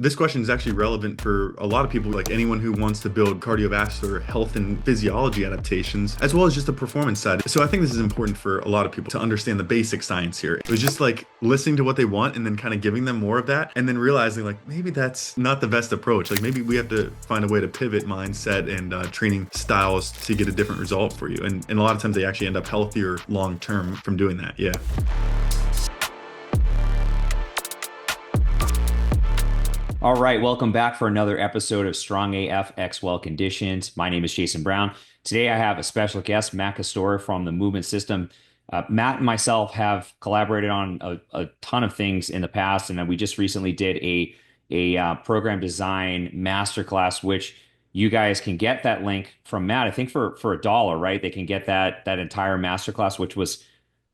this question is actually relevant for a lot of people, like anyone who wants to build cardiovascular health and physiology adaptations, as well as just the performance side. So I think this is important for a lot of people to understand the basic science here. It was just like listening to what they want and then kind of giving them more of that, and then realizing like maybe that's not the best approach. Like maybe we have to find a way to pivot mindset and training styles to get a different result for you. And a lot of times they actually end up healthier long term from doing that. Yeah. All right, welcome back for another episode of Strong AF X Well Conditioned. My name is Jason Brown. Today I have a special guest, Matt Casturo from the Movement System. Matt and myself have collaborated on a ton of things in the past, and we just recently did a program design masterclass, which you guys can get that link from Matt. I think for $1, right? They can get that entire masterclass, which was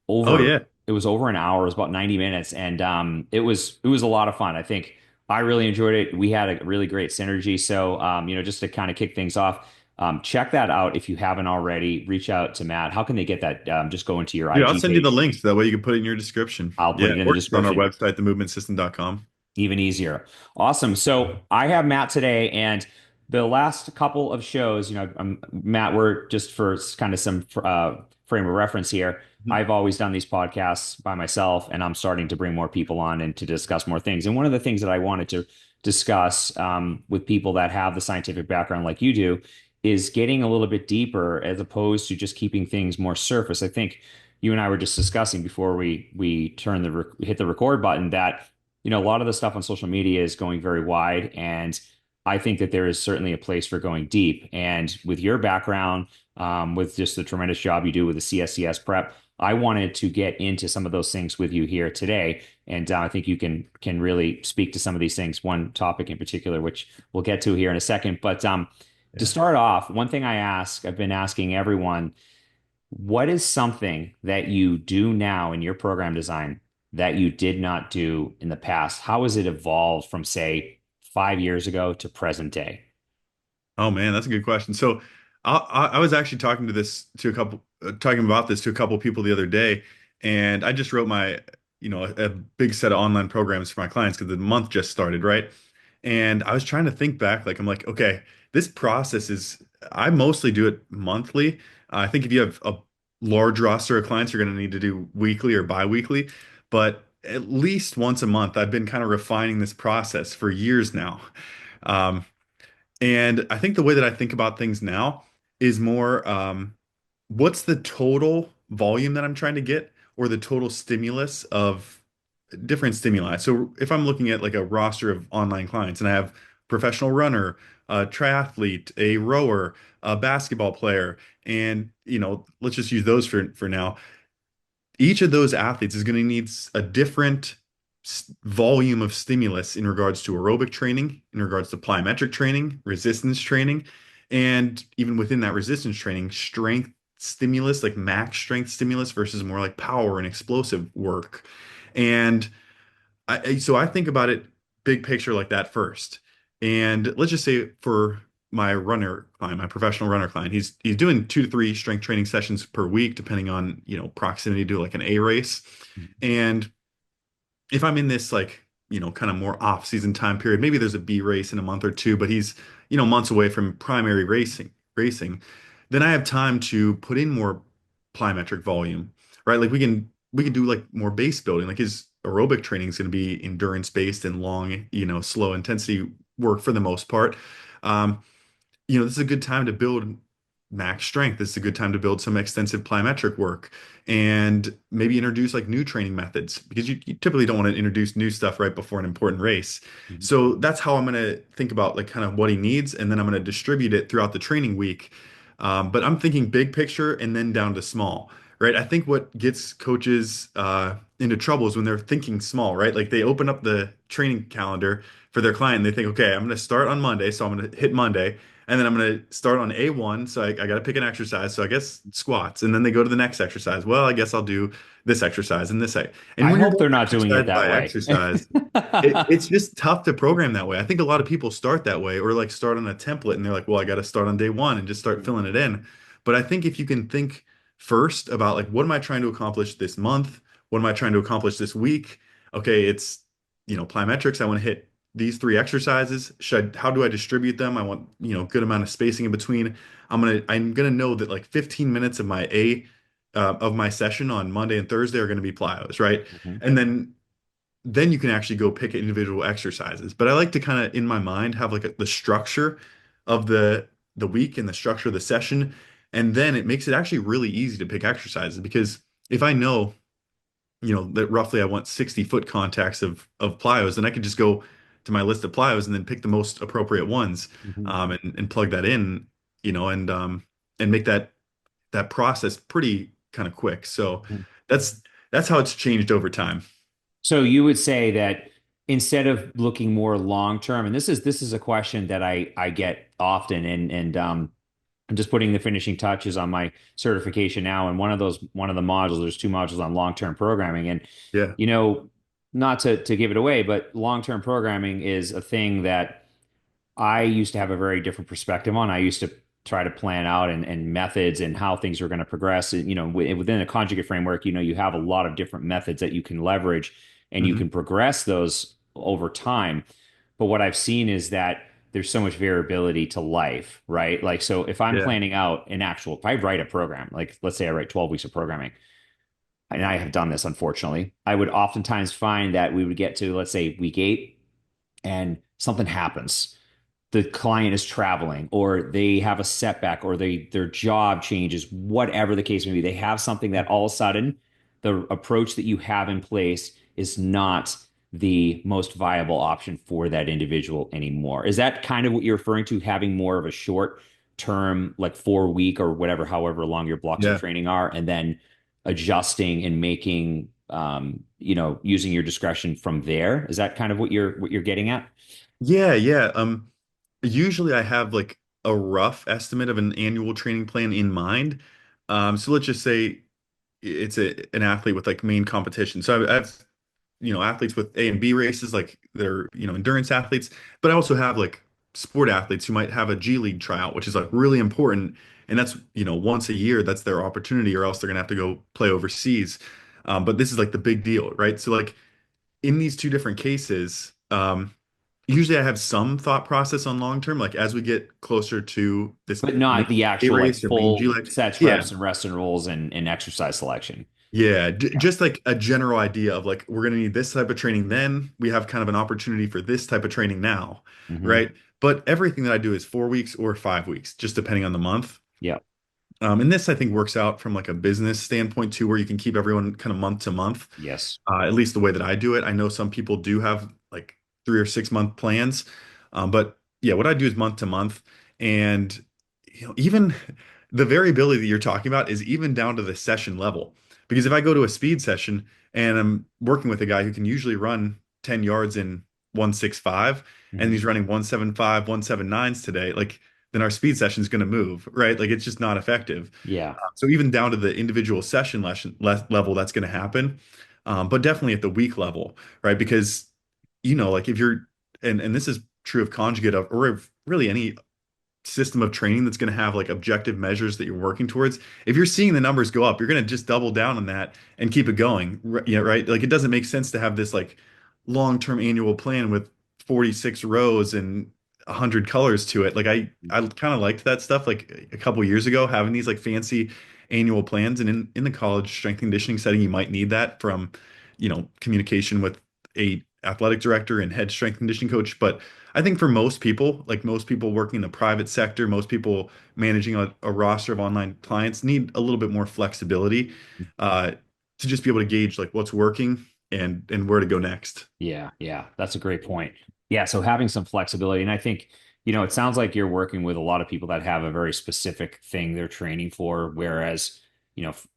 Oh over yeah. it was over an hour. It was about 90 minutes, and it was a lot of fun. I think I really enjoyed it. We had a really great synergy. So just to kind of kick things off, check that out if you haven't already. Reach out to Matt. How can they get that? Just go into your Dude, I'll IG send you the page. links. That way you can put it in your description. I'll put Yeah, it in the or just on our description. website, themovementsystem.com. Even easier. Awesome. So I have Matt today, and the last couple of shows, Matt, we're just for kind of some frame of reference here. Mhm. I've always done these podcasts by myself, and I'm starting to bring more people on and to discuss more things. And one of the things that I wanted to discuss with people that have the scientific background like you do is getting a little bit deeper as opposed to just keeping things more surface. I think you and I were just discussing before we hit the record button that a lot of the stuff on social media is going very wide, and I think that there is certainly a place for going deep. And with your background, with just the tremendous job you do with the CSCS prep, I wanted to get into some of those things with you here today. And I think you can really speak to some of these things. One topic in particular, which we'll get to here in a second. But to Yeah. start off, one thing I've been asking everyone, what is something that you do now in your program design that you did not do in the past? How has it evolved from, say, 5 years ago to present day? Oh man, that's a good question. So I was actually talking about this to a couple people the other day, and I just wrote a big set of online programs for my clients because the month just started, right? And I was trying to think back, like I'm like, okay, this process is, I mostly do it monthly. I think if you have a large roster of clients, you're going to need to do weekly or bi-weekly, but at least once a month, I've been kind of refining this process for years now. Um, and I think the way that I think about things now is more, what's the total volume that I'm trying to get, or the total stimulus of different stimuli. So if I'm looking at like a roster of online clients and I have professional runner, a triathlete, a rower, a basketball player, and let's just use those for now. Each of those athletes is going to need a different volume of stimulus in regards to aerobic training, in regards to plyometric training, resistance training, and even within that resistance training, strength stimulus, like max strength stimulus versus more like power and explosive work. And so I think about it big picture like that first. And let's just say for my runner client, my professional runner client, he's doing 2 to 3 strength training sessions per week, depending on, proximity to like an A race. And if I'm in this like, kind of more off-season time period, maybe there's a B race in a month or two, but he's, months away from primary racing, then I have time to put in more plyometric volume, right? Like we can do like more base building. Like his aerobic training is going to be endurance based and long, slow intensity work for the most part. Um, this is a good time to build max strength. This is a good time to build some extensive plyometric work and maybe introduce like new training methods because you typically don't want to introduce new stuff right before an important race. Mhm. So that's how I'm going to think about like kind of what he needs, and then I'm going to distribute it throughout the training week. But I'm thinking big picture and then down to small, right? I think what gets coaches into trouble is when they're thinking small, right? Like they open up the training calendar for their client and they think, okay, I'm going to start on Monday, so I'm going to hit Monday. And then I'm going to start on A1. So I got to pick an exercise. So I guess squats. And then they go to the next exercise. Well, I guess I'll do this exercise and this. And I when you're hope going they're not doing it exercise that by way. exercise, it's just tough to program that way. I think a lot of people start that way or like start on a template and they're like, well, I got to start on day one and just start filling it in. But I think if you can think first about like, what am I trying to accomplish this month? What am I trying to accomplish this week? Okay, it's, plyometrics. I want to hit these three exercises. How do I distribute them? I want, good amount of spacing in between. I'm gonna know that like 15 minutes of my session on Monday and Thursday are going to be plyos, right? Mhm. And then you can actually go pick individual exercises. But I like to kind of in my mind have like the structure of the week and the structure of the session, and then it makes it actually really easy to pick exercises because if I know, that roughly I want 60-foot contacts of plyos, then I can just go to my list of plyos and then pick the most appropriate ones, Mhm. and plug that in, and make that process pretty kind of quick. So Mhm. that's that's how it's changed over time. So you would say that instead of looking more long term, and this is a question that I get often, and I'm just putting the finishing touches on my certification now. And one of the modules, there's two modules on long term programming, and Yeah. you know, not to give it away, but long term programming is a thing that I used to have a very different perspective on. I used to try to plan out and methods and how things are going to progress. And, within a conjugate framework, you have a lot of different methods that you can leverage and you can Hmm. progress those over time. But what I've seen is that there's so much variability to life, right? Like, so if I'm Yeah. planning out if I write a program, like let's say I write 12 weeks of programming, and I have done this, unfortunately, I would oftentimes find that we would get to, let's say, week 8 and something happens. The client is traveling or they have a setback or their job changes, whatever the case may be. They have something that all of a sudden the approach that you have in place is not the most viable option for that individual anymore. Is that kind of what you're referring to, having more of a short term, like 4 week or whatever, however long your blocks of Yeah. training are, and then adjusting and making, using your discretion from there? Is that kind of what you're getting at? Yeah, yeah. Usually I have like a rough estimate of an annual training plan in mind. So let's just say it's an athlete with like main competition. So I have, athletes with A and B races, like they're, endurance athletes, but I also have like sport athletes who might have a G League tryout, which is like really important. And that's, once a year, that's their opportunity, or else they're gonna have to go play overseas. But this is like the big deal, right? So like in these two different cases, usually I have some thought process on long term, like as we get closer to this But main not the A actual like race or main G full League. sets, Yeah. reps, and rest and rolls and exercise selection. Yeah, Yeah. just like a general idea of like we're going to need this type of training then. We have kind of an opportunity for this type of training now, Hmm. right? But everything that I do is 4 weeks or 5 weeks, just depending on the month. Yeah. And this I think works out from like a business standpoint too, where you can keep everyone kind of month to month. Yes. At least the way that I do it. I know some people do have like 3 or 6 month plans, but yeah, what I do is month to month, and even the variability that you're talking about is even down to the session level. Because if I go to a speed session and I'm working with a guy who can usually run 10 yards in 165 and Hmm. he's running 175, 179s today, like then our speed session is going to move, right? Like it's just not effective. Yeah. So even down to the individual session level, that's going to happen. But definitely at the week level, right? Because, like if you're, and this is true of conjugate of, or of really any system of training that's going to have like objective measures that you're working towards. If you're seeing the numbers go up, you're going to just double down on that and keep it going. Yeah, right. Like it doesn't make sense to have this like long-term annual plan with 46 rows and 100 colors to it. Like I kind of liked that stuff like a couple years ago, having these like fancy annual plans. And in the college strength and conditioning setting, you might need that from, communication with a athletic director and head strength and conditioning coach. But I think for most people, like most people working in the private sector, most people managing a roster of online clients need a little bit more flexibility, uh, to just be able to gauge like what's working and where to go next. Yeah. Yeah. That's a great point. Yeah. So having some flexibility. And I think, it sounds like you're working with a lot of people that have a very specific thing they're training for. Whereas,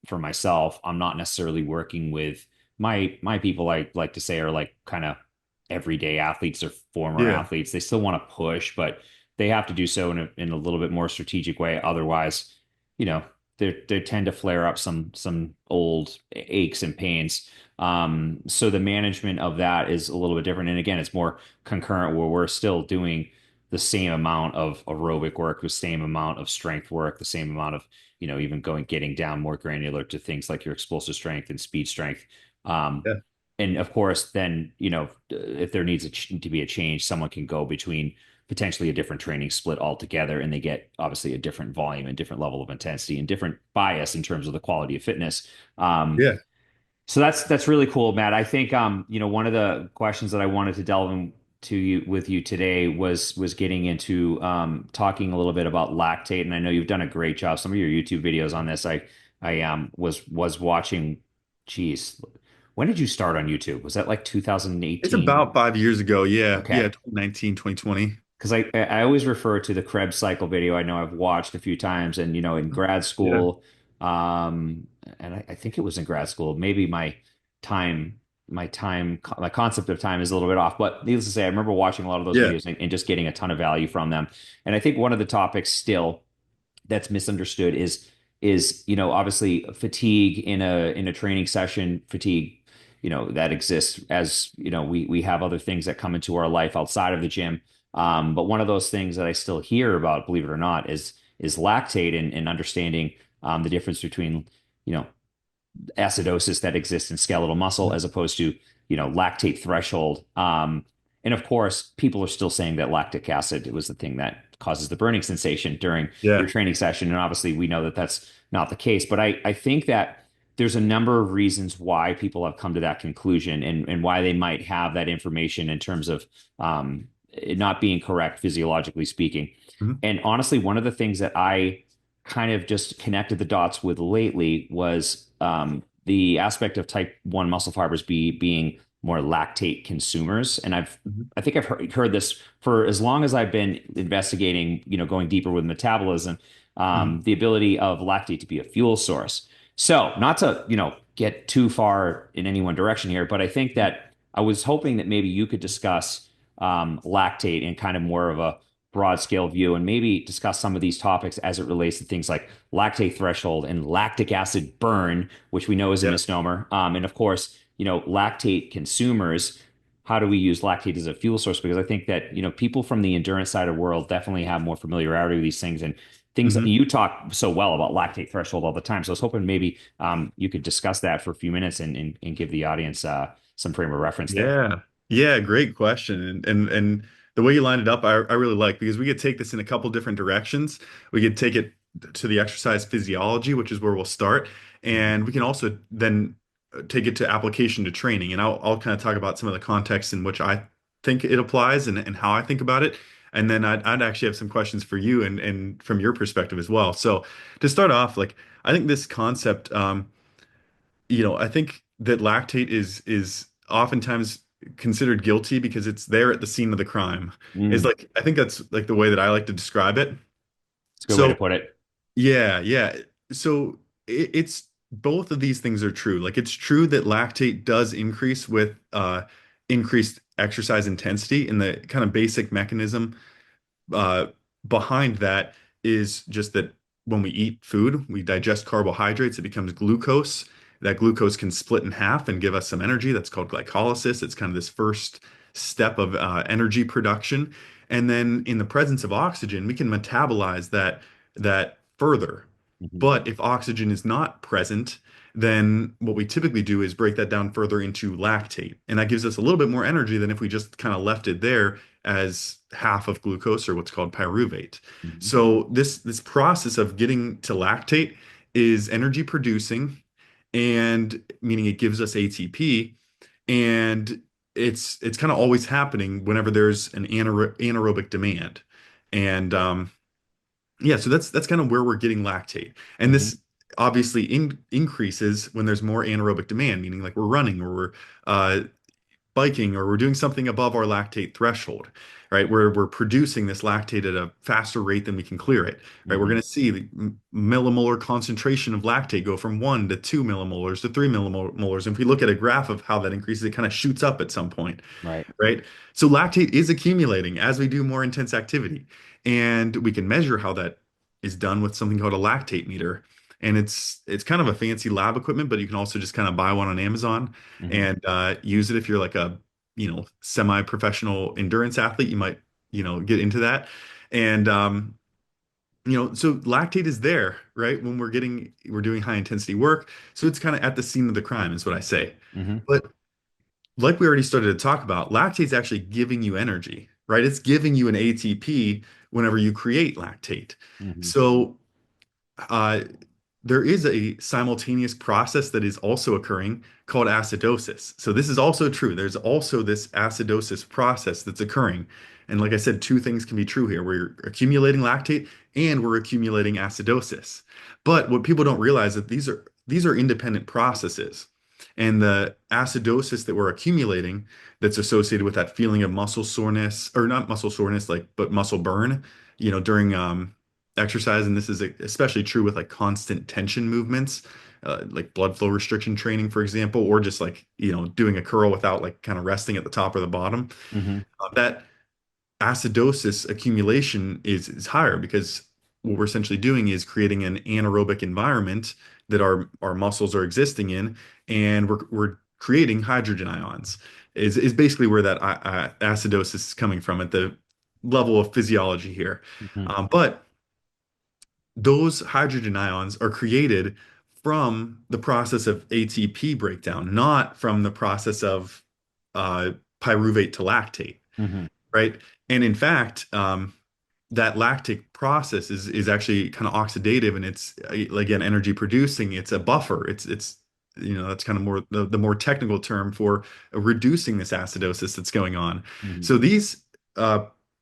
for myself, I'm not necessarily working with my people, I like to say, are like kind of everyday athletes or former Yeah, athletes. They still want to push, but they have to do so in a little bit more strategic way. Otherwise, you know, they tend to flare up some old aches and pains. So the management of that is a little bit different. And again, it's more concurrent where we're still doing the same amount of aerobic work, the same amount of strength work, the same amount of, even getting down more granular to things like your explosive strength and speed strength. Um, yeah, and of course, then, if there needs to be a change, someone can go between potentially a different training split altogether, and they get obviously a different volume and different level of intensity and different bias in terms of the quality of fitness. Yeah. So that's really cool, Matt. I think one of the questions that I wanted to delve into you with you today was getting into talking a little bit about lactate, and I know you've done a great job. Some of your YouTube videos on this, I was watching. Geez, when did you start on YouTube? Was that like It's 2018? about 5 years ago. Yeah. Yeah. Okay. 2019, 2020. Because I always refer to the Krebs cycle video. I know I've watched a few times, and in grad Yeah. school, and I think it was in grad school. Maybe time, my concept of time is a little bit off. But needless to say, I remember watching a lot of those Yeah. videos and just getting a ton of value from them. And I think one of the topics still that's misunderstood is obviously fatigue in a training session, fatigue that exists as we have other things that come into our life outside of the gym. But one of those things that I still hear about, believe it or not, is lactate, and understanding the difference between you know acidosis that exists in skeletal muscle as opposed to lactate threshold. And of course, people are still saying that lactic acid was the thing that causes the burning sensation during your Yeah. training session. And obviously, we know that that's not the case. But I think that there's a number of reasons why people have come to that conclusion, and why they might have that information in terms of it not being correct physiologically speaking. Mhm. And honestly, one of the things that I kind of just connected the dots with lately was the aspect of type 1 muscle fibers being more lactate consumers. And Mhm. I think I've heard this for as long as I've been investigating, going deeper with metabolism, Mhm. the ability of lactate to be a fuel source. So, not to, get too far in any one direction here, but I think that I was hoping that maybe you could discuss lactate in kind of more of a broad scale view, and maybe discuss some of these topics as it relates to things like lactate threshold and lactic acid burn, which we know is a Yeah. misnomer. And of course, lactate consumers. How do we use lactate as a fuel source? Because I think that, people from the endurance side of the world definitely have more familiarity with these things, and things Mhm. you talk so well about lactate threshold all the time. So I was hoping maybe you could discuss that for a few minutes, and give the audience some frame of reference there. Yeah. Yeah, great question. And the way you lined it up, I really like because we could take this in a couple different directions. We could take it to the exercise physiology, which is where we'll start, Mhm. and we can also then take it to application to training. And I'll kind of talk about some of the context in which I think it applies and how I think about it. And then I'd actually have some questions for you and from your perspective as well. So to start off, like I think this concept, I think that lactate is oftentimes considered guilty because it's there at the scene of the crime. Is Mm, like I think that's like the way that I like to describe it. it's a good way to So put it. yeah, yeah. So it's both of these things are true. Like it's true that lactate does increase with increased exercise intensity in the kind of basic mechanism uh, behind that is just that when we eat food, we digest carbohydrates, it becomes glucose. That glucose can split in half and give us some energy. That's called glycolysis. It's kind of this first step of energy production. And then in the presence of oxygen, we can metabolize that further. Mhm. But if oxygen is not present, then what we typically do is break that down further into lactate. And that gives us a little bit more energy than if we just kind of left it there as half of glucose or what's called pyruvate. Mhm. So this process of getting to lactate is energy producing and meaning it gives us ATP and it's kind of always happening whenever there's an anaerobic demand. And yeah, so that's kind of where we're getting lactate. And Mhm. this obviously increases when there's more anaerobic demand, meaning like we're running or we're biking or we're doing something above our lactate threshold, right? Where we're producing this lactate at a faster rate than we can clear it, right? We're Mhm. going to see the millimolar concentration of lactate go from 1 to 2 millimolars to 3 millimolars. And if we look at a graph of how that increases, it kind of shoots up at some point, Right. right? So lactate is accumulating as we do more intense activity. And we can measure how that is done with something called a lactate meter. And it's kind of a fancy lab equipment, but you can also just kind of buy one on Amazon Mhm. and use it if you're like a, semi-professional endurance athlete. You might, get into that. And so lactate is there, right? When we're doing high intensity work. So it's kind of at the scene of the crime, is what I say. Mhm. But like we already started to talk about, lactate's actually giving you energy, right? It's giving you an ATP whenever you create lactate. Hmm. So uh, there is a simultaneous process that is also occurring called acidosis. So this is also true. There's also this acidosis process that's occurring. And like I said, two things can be true here. We're accumulating lactate and we're accumulating acidosis. But what people don't realize is that these are independent processes. And the acidosis that we're accumulating that's associated with that feeling of muscle soreness, or not muscle soreness, like, but muscle burn, during exercise, and this is especially true with like constant tension movements, like blood flow restriction training, for example, or just like, doing a curl without like kind of resting at the top or the bottom. Hmm. That acidosis accumulation is higher because what we're essentially doing is creating an anaerobic environment that our muscles are existing in, and we're creating hydrogen ions. Is basically where that acidosis is coming from at the level of physiology here. Hmm. But those hydrogen ions are created from the process of ATP breakdown, not from the process of uh, pyruvate to lactate, Hmm. right? And in fact, that lactic process is actually kind of oxidative, and it's again energy producing. It's a buffer. It's that's kind of more the more technical term for reducing this acidosis that's going on. Hmm. So these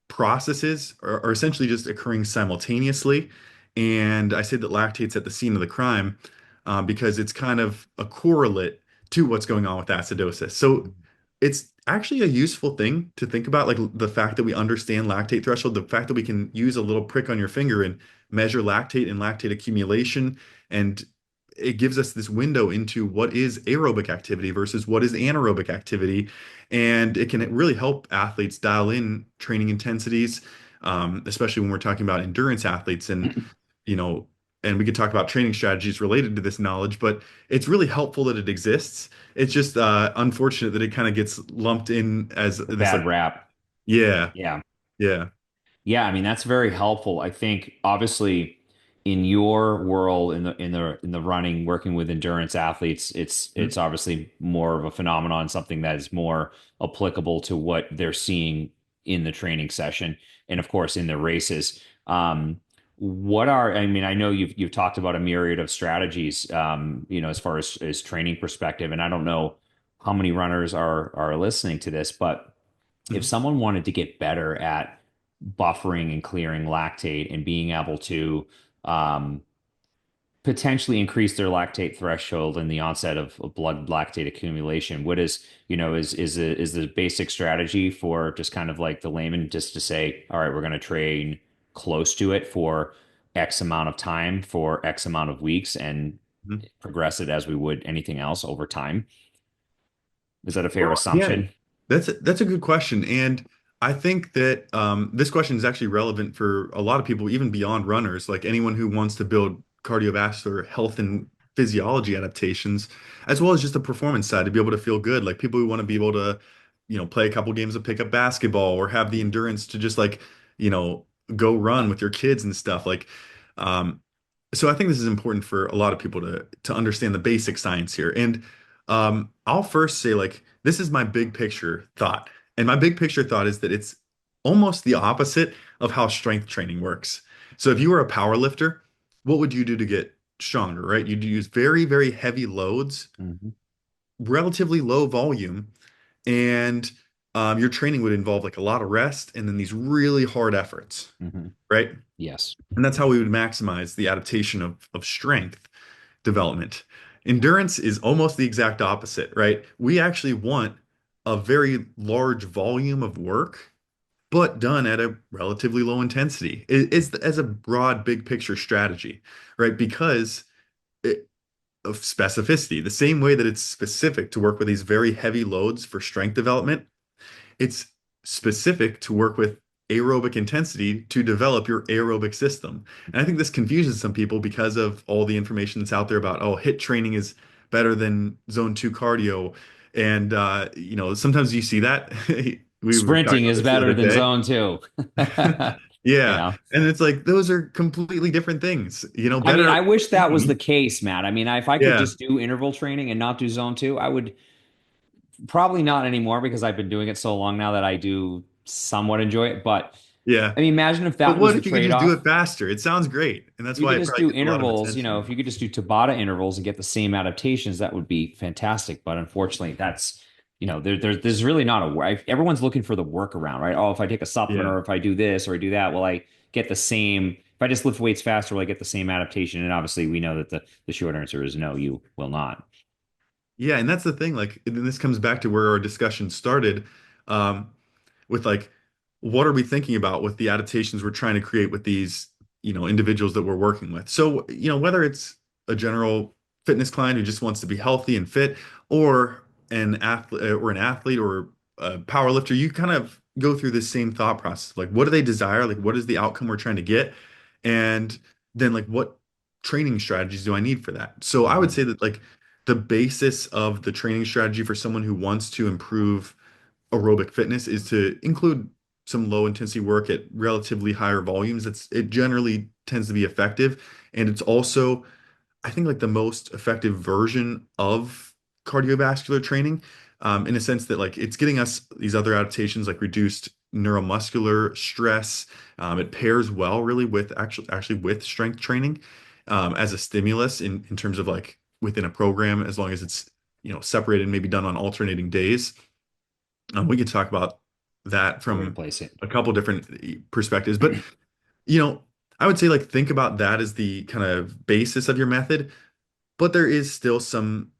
processes are essentially just occurring simultaneously, and I say that lactate's at the scene of the crime because it's kind of a correlate to what's going on with acidosis. So it's actually a useful thing to think about, like the fact that we understand lactate threshold, the fact that we can use a little prick on your finger and measure lactate and lactate accumulation. And it gives us this window into what is aerobic activity versus what is anaerobic activity. And it can really help athletes dial in training intensities, especially when we're talking about endurance athletes. You know, and we could talk about training strategies related to this knowledge, but it's really helpful that it exists. It's just unfortunate that it kind of gets lumped in as A this bad like, rap. yeah, Yeah. yeah. Yeah, I mean that's very helpful. I think obviously in your world in the running, working with endurance athletes, it's Mhm. obviously more of a phenomenon, something that is more applicable to what they're seeing in the training session and of course in their races. I mean, I know you've talked about a myriad of strategies, as far as training perspective, and I don't know how many runners are listening to this, but if Mhm. someone wanted to get better at buffering and clearing lactate and being able to um, potentially increase their lactate threshold in the onset of blood lactate accumulation, what is the basic strategy for just kind of like the layman just to say, all right, we're going to train close to it for X amount of time for X amount of weeks and Mhm. progress it as we would anything else over time? Is that a fair Well, yeah, assumption? that's a good question, and I think that this question is actually relevant for a lot of people, even beyond runners, like anyone who wants to build cardiovascular health and physiology adaptations, as well as just the performance side to be able to feel good. Like people who want to be able to, play a couple games of pickup basketball or have the endurance to just like, you know, go run with your kids and stuff. Um, so I think this is important for a lot of people to understand the basic science here. And I'll first say like this is my big picture thought. And my big picture thought is that it's almost the opposite of how strength training works. So if you were a power lifter, what would you do to get stronger, right? You'd use very, very heavy loads, Hmm. relatively low volume, and your training would involve like a lot of rest and then these really hard efforts, Hmm. right? Yes. And that's how we would maximize the adaptation of strength development. Endurance is almost the exact opposite, right? We actually want a very large volume of work, but done at a relatively low intensity. It's as a broad, big picture strategy, right? Because of specificity, the same way that it's specific to work with these very heavy loads for strength development, it's specific to work with aerobic intensity to develop your aerobic system. And I think this confuses some people because of all the information that's out there about, oh, HIIT training is better than zone two cardio. And, sometimes you see that. We were talking Sprinting about is this the better other than day. zone two. Yeah. Yeah. And it's like, those are completely different things, I mean, better I wish that was the training. case, Matt. I mean, if I could Yeah. just do interval training and not do zone two, I would Probably not anymore because I've been doing it so long now that I do somewhat enjoy it. But Yeah. I mean, imagine if But that was what the if you could just do trade-off. it faster? It sounds great. And If that's you why could it just probably do gets a lot of intervals, attention. if you could just do Tabata intervals and get the same adaptations, that would be fantastic. But unfortunately, that's, there's really not a work. Everyone's looking for the workaround, right? Oh, if I take a supplement Yeah. or if I do this or I do that, will I get the same? If I just lift weights faster, will I get the same adaptation? And obviously, we know that the short answer is no, you will not. Yeah, and that's the thing. Like, and this comes back to where our discussion started, um, with like, what are we thinking about with the adaptations we're trying to create with these, individuals that we're working with. So, whether it's a general fitness client who just wants to be healthy and fit, or an athlete or a power lifter, you kind of go through the same thought process. Like, what do they desire? Like, what is the outcome we're trying to get? And then like, what training strategies do I need for that? So I would Hmm. say that like the basis of the training strategy for someone who wants to improve aerobic fitness is to include some low intensity work at relatively higher volumes. It generally tends to be effective, and it's also, I think, like the most effective version of cardiovascular training, in a sense that like it's getting us these other adaptations like reduced neuromuscular stress. It pairs well really with actually with strength training, as a stimulus in terms of like within a program, as long as it's separated and maybe done on alternating days. We could talk about that Good way to from place it. a couple different perspectives, but you know, I would say like think about that as the kind of basis of your method, but there is still some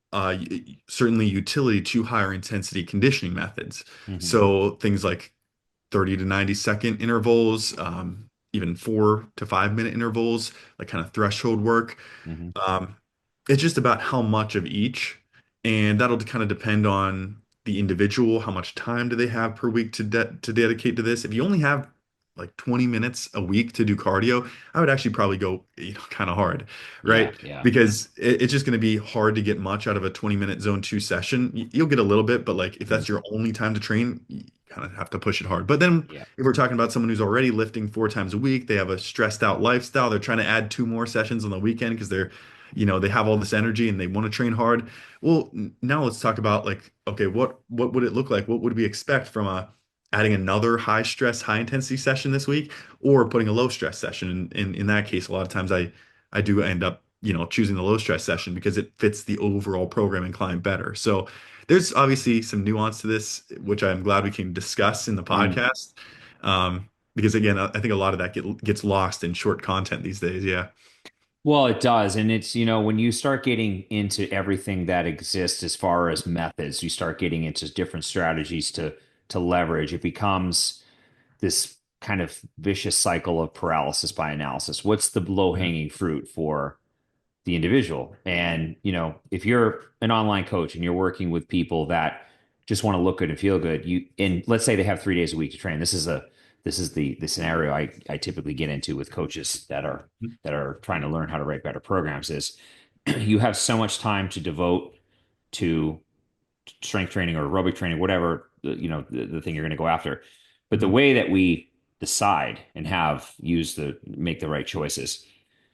certainly utility to higher intensity conditioning methods. Hmm. So things like 30 to 90-second intervals, even 4 to 5 minute intervals, like kind of threshold work. Hmm. Um, it's just about how much of each, and that'll kind of depend on the individual. How much time do they have per week to dedicate to this? If you only have like 20 minutes a week to do cardio, I would actually probably go, kind of hard, Yeah, right? yeah. Because it's just going to be hard to get much out of a 20-minute zone two session. You'll get a little bit, but like if Mhm. that's your only time to train, you kind of have to push it hard. But then Yeah. if we're talking about someone who's already lifting 4 times a week, they have a stressed out lifestyle, they're trying to add two more sessions on the weekend because they have all this energy and they want to train hard. Well, now let's talk about like, okay, what would it look like? What would we expect from adding another high stress, high intensity session this week, or putting a low stress session? In that case, a lot of times I do end up, choosing the low stress session because it fits the overall programming client better. So there's obviously some nuance to this, which I'm glad we can discuss in the Mm. podcast. Because again, I think a lot of that gets lost in short content these days. Yeah. Well, it does. And it's, when you start getting into everything that exists as far as methods, you start getting into different strategies to leverage. It becomes this kind of vicious cycle of paralysis by analysis. What's the Mhm. low-hanging fruit for the individual? And, if you're an online coach and you're working with people that just want to look good and feel good, and let's say they have 3 days a week to train. This is the scenario I typically get into with coaches that are trying to learn how to write better programs is you have so much time to devote to strength training or aerobic training, whatever the thing you're going to go after. But the Mhm. way that we decide and have use the make the right choices,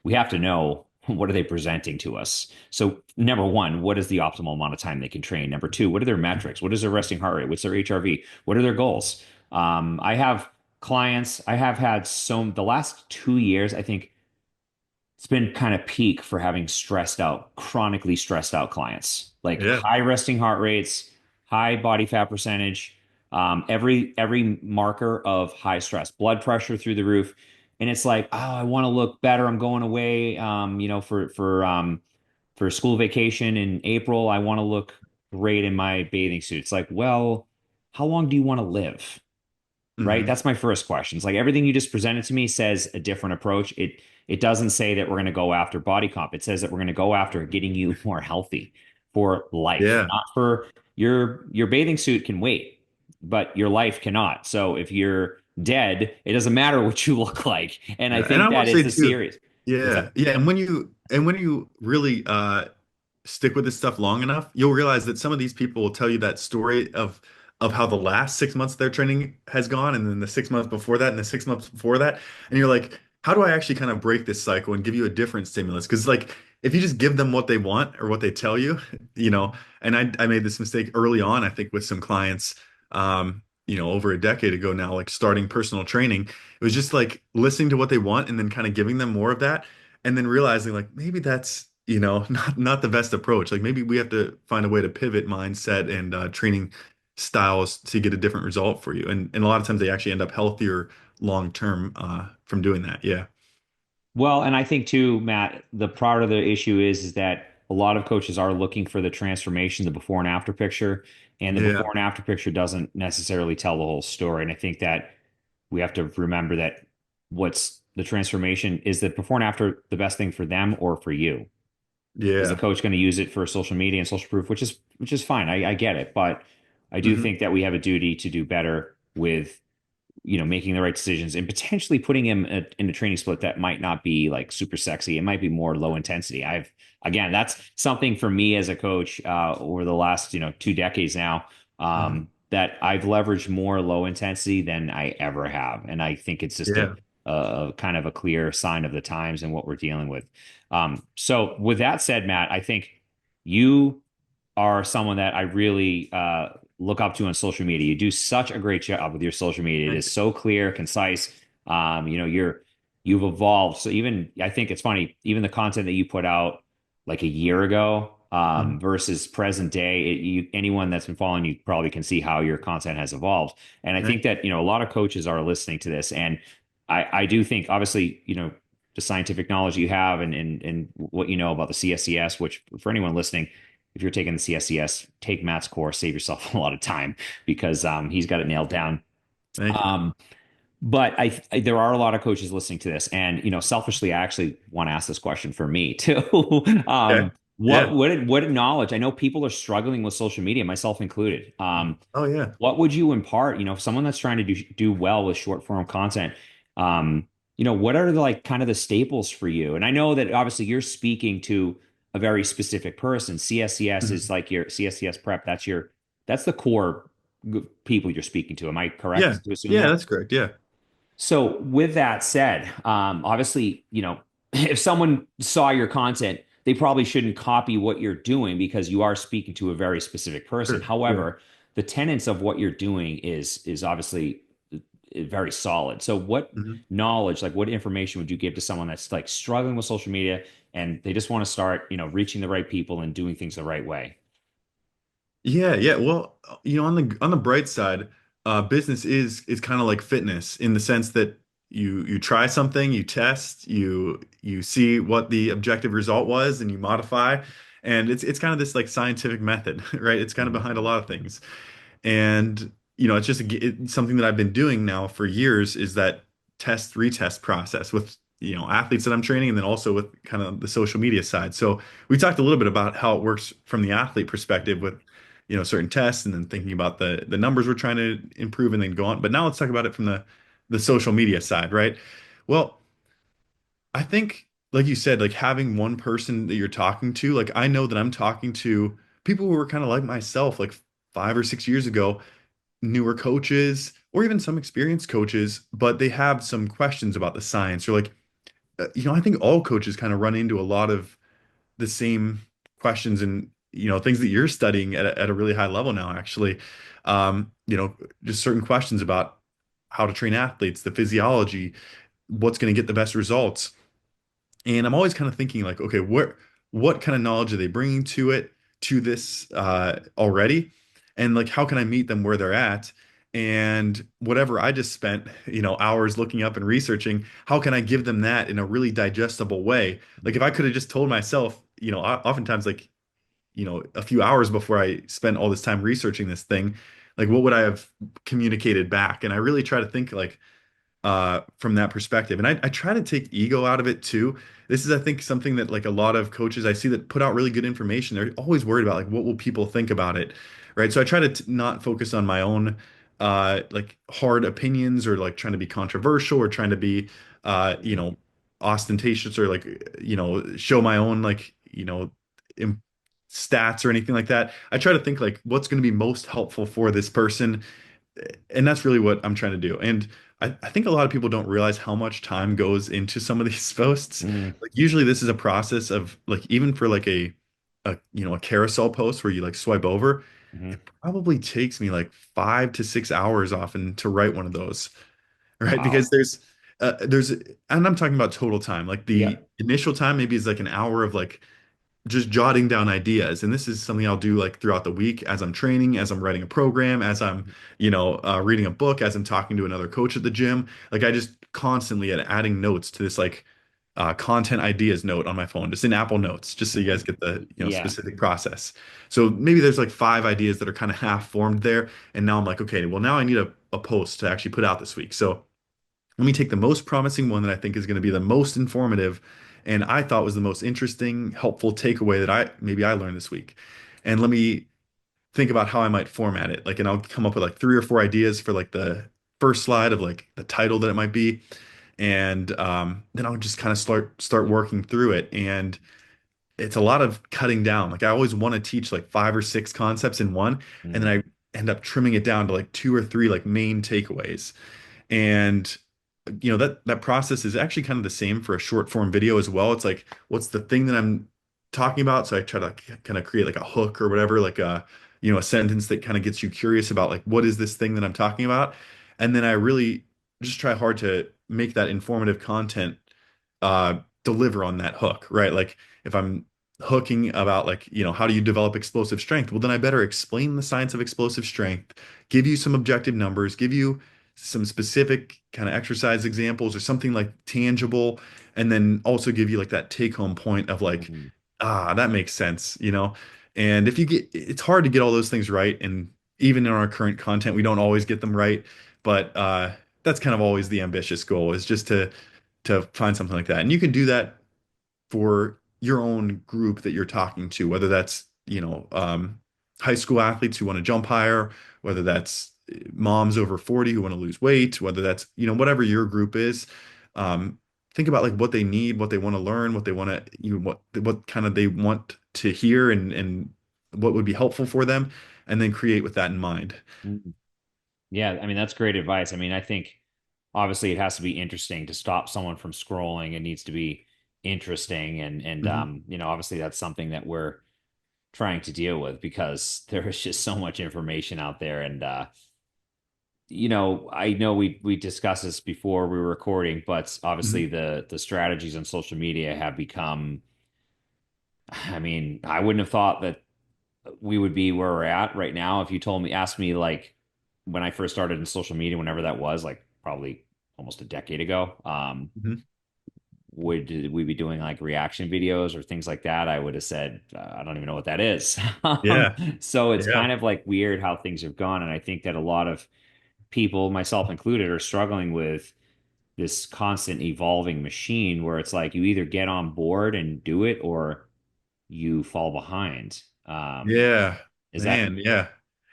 we have to know what are they presenting to us. So number one, what is the optimal amount of time they can train? Number two, what are their metrics? What is their resting heart rate? What's their HRV? What are their goals? I have clients. I have had the last 2 years. I think it's been kind of peak for having stressed out, chronically stressed out clients, like Yeah. high resting heart rates, high body fat percentage, every marker of high stress, blood pressure through the roof. And it's like, oh, I want to look better. I'm going away, for school vacation in April. I want to look great in my bathing suit. It's like, well, how long do you want to live? Right? Hmm. That's my first question. It's like everything you just presented to me says a different approach. It doesn't say that we're going to go after body comp. It says that we're going to go after getting you more healthy for life, Yeah. not for your bathing suit can wait, but your life cannot. So if you're dead, it doesn't matter what you look like. And I Yeah. And I think will that say is a too, serious. What's yeah. that? Yeah. And when you really stick with this stuff long enough, you'll realize that some of these people will tell you that story of how the last 6 months of their training has gone, and then the 6 months before that, and the 6 months before that. And you're like, how do I actually kind of break this cycle and give you a different stimulus? Because like if you just give them what they want or what they tell you, and I made this mistake early on, I think with some clients, over a decade ago now, like starting personal training, it was just like listening to what they want and then kind of giving them more of that, and then realizing like maybe that's, not the best approach. Like maybe we have to find a way to pivot mindset and training styles to get a different result for you. And a lot of times they actually end up healthier long term from doing that. Yeah. Well, and I think too, Matt, the part of the issue is that a lot of coaches are looking for the transformation, the before and after picture, and the Yeah. before and after picture doesn't necessarily tell the whole story. And I think that we have to remember that what's the transformation is the before and after the best thing for them or for you? Is the Yeah. coach going to use it for social media and social proof, which is fine. I get it, but I do Hmm. think that we have a duty to do better with making the right decisions and potentially putting him in a training split that might not be like super sexy. It might be more low intensity. Again, that's something for me as a coach over the last, 2 decades now, Hmm. that I've leveraged more low intensity than I ever have. And I think it's just Yeah. a kind of a clear sign of the times and what we're dealing with. So with that said, Matt, I think you are someone that I really look up to on social media. You do such a great job with your social media. It Thank is you. so clear, concise. You've evolved. So even I think it's funny, even the content that you put out like a year ago Mhm. versus present day, anyone that's been following you probably can see how your content has evolved. And I think Thank you. that, a lot of coaches are listening to this. And I do think obviously, the scientific knowledge you have and what you know about the CSCS, which for anyone listening, if you're taking the CSCS, take Matt's course, save yourself a lot of time because he's got it nailed down. Thank you. Um, but there are a lot of coaches listening to this, and selfishly, I actually want to ask this question for me too. Okay. What Yeah. what knowledge? I know people are struggling with social media, myself included. Oh yeah. What would you impart? Someone that's trying to do well with short form content. What are the like kind of the staples for you? And I know that obviously you're speaking to a very specific person. CSCS is Mhm. like your CSCS prep. That's the core people you're speaking to. Am I Yeah. correct to assume Yeah, that? that's correct. Yeah. So with that said, obviously, if someone saw your content, they probably shouldn't copy what you're doing because you are speaking to a very specific person. Sure. Yeah. However, the tenets of what you're doing is obviously very solid. So what Mhm. knowledge, like what information would you give to someone that's like struggling with social media and they just want to start, reaching the right people and doing things the right way? Yeah, yeah. Well, on the bright side, business is kind of like fitness in the sense that you try something, you test, you see what the objective result was, and you modify. And it's kind of this like scientific method, right? It's kind of Mhm. behind a lot of things. And it's just something that I've been doing now for years is that test retest process with athletes that I'm training, and then also with kind of the social media side. So we talked a little bit about how it works from the athlete perspective with certain tests, and then thinking about the numbers we're trying to improve, and then go on. But now let's talk about it from the social media side, right? Well, I think, like you said, like having one person that you're talking to, like I know that I'm talking to people who were kind of like myself, like 5 or 6 years ago, newer coaches or even some experienced coaches, but they have some questions about the science, or like, I think all coaches kind of run into a lot of the same questions, and things that you're studying at a really high level now, actually. Just certain questions about how to train athletes, the physiology, what's going to get the best results. And I'm always kind of thinking like, okay, what kind of knowledge are they bringing to this already? And like, how can I meet them where they're at? And whatever I just spent, hours looking up and researching, how can I give them that in a really digestible way? Like if I could have just told myself, oftentimes like, a few hours before I spent all this time researching this thing, like what would I have communicated back? And I really try to think like from that perspective. And I try to take ego out of it too. This is, I think, something that like a lot of coaches I see that put out really good information, they're always worried about like what will people think about it, right? So I try to not focus on my own like hard opinions, or like trying to be controversial, or trying to be uh, you know, ostentatious, or like show my own like im stats or anything like that. I try to think like what's going to be most helpful for this person, and that's really what I'm trying to do. And I think a lot of people don't realize how much time goes into some of these posts. Mm, Like usually this is a process of like even for like a a carousel post where you like swipe over, hmm. it probably takes me like 5 to 6 hours often to write one of those, right? Because Wow. there's and I'm talking about total time. Like the Yep. initial time maybe is like an hour of like just jotting down ideas. And this is something I'll do like throughout the week as I'm training, as I'm writing a program, as I'm, reading a book, as I'm talking to another coach at the gym. Like I just constantly adding notes to this like content ideas note on my phone, just in Apple Notes, just so you guys Hmm. get the, Yeah. specific process. So maybe there's like 5 ideas that are kind of half formed there. And now I'm like, okay, well, now I need a post to actually put out this week. So let me take the most promising one that I think is going to be the most informative and I thought was the most interesting, helpful takeaway that I learned this week. And let me think about how I might format it. Like, and I'll come up with like 3 or 4 ideas for like the first slide of like the title that it might be. And then I'll just kind of start working through it. And it's a lot of cutting down. Like I always want to teach like 5 or 6 concepts in one, and Mm, then I end up trimming it down to like 2 or 3 like main takeaways. And that process is actually kind of the same for a short form video as well. It's like, what's the thing that I'm talking about? So I try to kind of create like a hook or whatever, like a sentence that kind of gets you curious about like, what is this thing that I'm talking about? And then I really just try hard to make that informative content deliver on that hook, right? Like if I'm hooking about like, how do you develop explosive strength? Well, then I better explain the science of explosive strength, give you some objective numbers, give you some specific kind of exercise examples or something like tangible, and then also give you like that take home point of like, mm, that makes sense. And if you get, it's hard to get all those things right. And even in our current content, we don't always get them right. But that's kind of always the ambitious goal is just to find something like that. And you can do that for your own group that you're talking to, whether that's, high school athletes who want to jump higher, whether that's moms over 40 who want to lose weight, whether that's, whatever your group is. Um, think about like what they need, what they want to learn, what they want to, what kind of they want to hear and what would be helpful for them, and then create with that in mind. mm. Yeah, I mean that's great advice. I mean, I think obviously it has to be interesting to stop someone from scrolling. It needs to be interesting and Mhm. obviously that's something that we're trying to deal with because there is just so much information out there and I know we discussed this before we were recording, but obviously Mhm. the strategies on social media have become, I mean, I wouldn't have thought that we would be where we're at right now if you asked me like when I first started in social media, whenever that was, like probably almost a decade ago, Mhm. would we be doing like reaction videos or things like that? I would have said, I don't even know what that is. Yeah. So it's Yeah. kind of like weird how things have gone. And I think that a lot of people, myself included, are struggling with this constant evolving machine where it's like you either get on board and do it or you fall behind. Yeah, Is that man, yeah.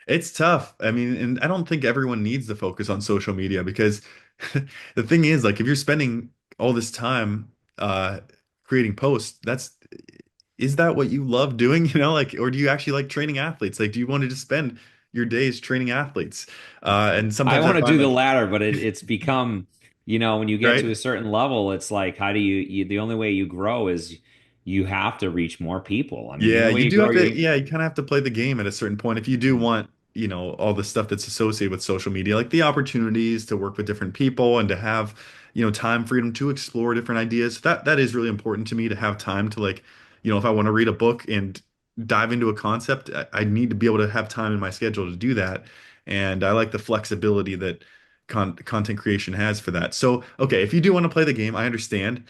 It's tough. I mean, and I don't think everyone needs to focus on social media because the thing is, like, if you're spending all this time uh creating posts, is that what you love doing, like, or do you actually like training athletes? Like, do you want to just spend your days training athletes? And I sometimes I want to find do the like, latter, but it's become, when you get to a right? certain level, it's like, how do the only way you grow is you have to reach more people. I mean, the Yeah, only way you you do grow, have to, yeah, you kind of have to play the game at a certain point. If you do want, all the stuff that's associated with social media, like the opportunities to work with different people and to have, time freedom to explore different ideas. That is really important to me to have time to like, if I want to read a book and dive into a concept, I need to be able to have time in my schedule to do that. And I like the flexibility that content creation has for that. So, okay, if you do want to play the game, I understand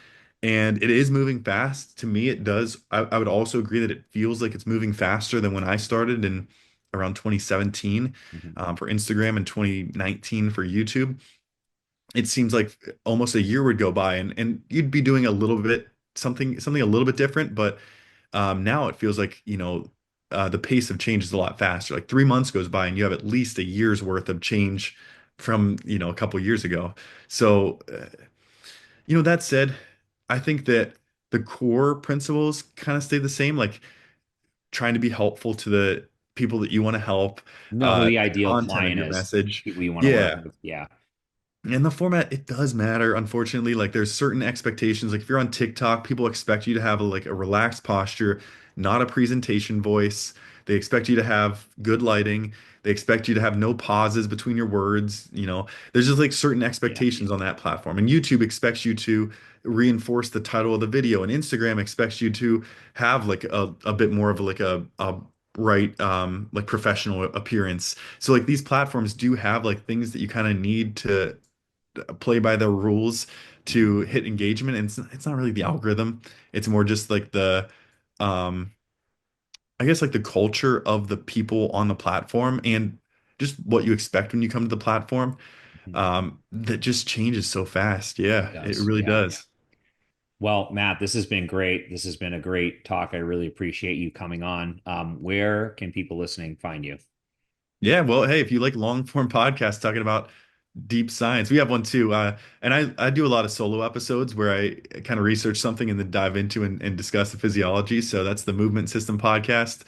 and it is moving fast. To me, it does. I would also agree that it feels like it's moving faster than when I started in around 2017 Mhm. for Instagram and 2019 for YouTube. It seems like almost a year would go by and you'd be doing a little bit something a little bit different, but now it feels like, the pace of change is a lot faster. Like 3 months goes by and you have at least a year's worth of change from, a couple years ago. So that said, I think that the core principles kind of stay the same, like trying to be helpful to the people that you want to help, Know who the the ideal content of client your is, message. people you want to work Yeah. with. Yeah. And the format, it does matter, unfortunately. Like there's certain expectations. Like if you're on TikTok, people expect you to have like a relaxed posture, not a presentation voice. They expect you to have good lighting. They expect you to have no pauses between your words. There's just like certain Yeah. expectations on that platform. And YouTube expects you to reinforce the title of the video. And Instagram expects you to have like a bit more of like a right like professional appearance. So like these platforms do have like things that you kind of need to play by the rules Mhm. to hit engagement. And it's not really the algorithm. It's more just like um, I guess like the culture of the people on the platform and just what you expect when you come to the platform. Mhm. That just changes so fast. Yeah, It it does. really Yeah. does. Well, Matt, this has been great. This has been a great talk. I really appreciate you coming on. Where can people listening find you? Yeah, well, hey, if you like long form podcasts talking about deep science, we have one too. And I do a lot of solo episodes where I kind of research something and then dive into and discuss the physiology. So that's the Movement System podcast.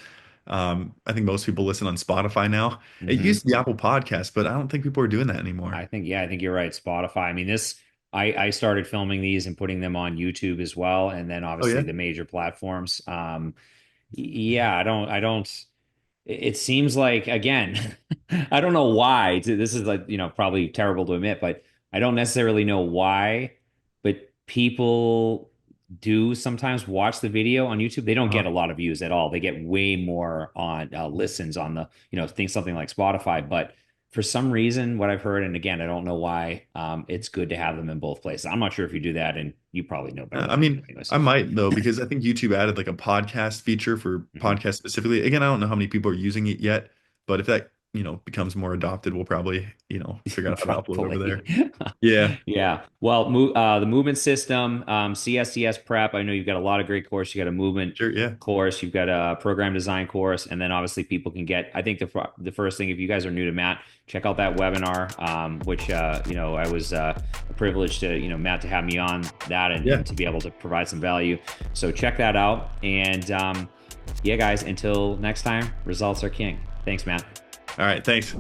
I think most people listen on Spotify now. It Hmm. used to be Apple Podcasts, but I don't think people are doing that anymore. I think you're right. Spotify. I mean, I started filming these and putting them on YouTube as well, and then Oh obviously yeah. the major platforms. Yeah, I don't. It seems like, again, I don't know why. This is like, probably terrible to admit, but I don't necessarily know why, but people do sometimes watch the video on YouTube. They don't Uh, get a lot of views at all. They get way more on listens on the, think something like Spotify. But for some reason, what I've heard, and again, I don't know why, it's good to have them in both places. I'm not sure if you do that, and you probably know better I than I do mean, anyways. I might though, because I think YouTube added like a podcast feature for Mhm. podcasts specifically. Again, I don't know how many people are using it yet, but if that, becomes more adopted, we'll probably, figure out how to upload over Probably. there. Yeah, Yeah. Well, the movement system, CSCS prep. I know you've got a lot of great course. You got a movement sure. Yeah. course, you've got a program design course, and then obviously people can get. I think the first thing, if you guys are new to Matt, check out that webinar, which I was privileged to Matt to have me on that Yeah. and to be able to provide some value. So check that out, and yeah, guys. Until next time, results are king. Thanks, Matt. All right. Thanks.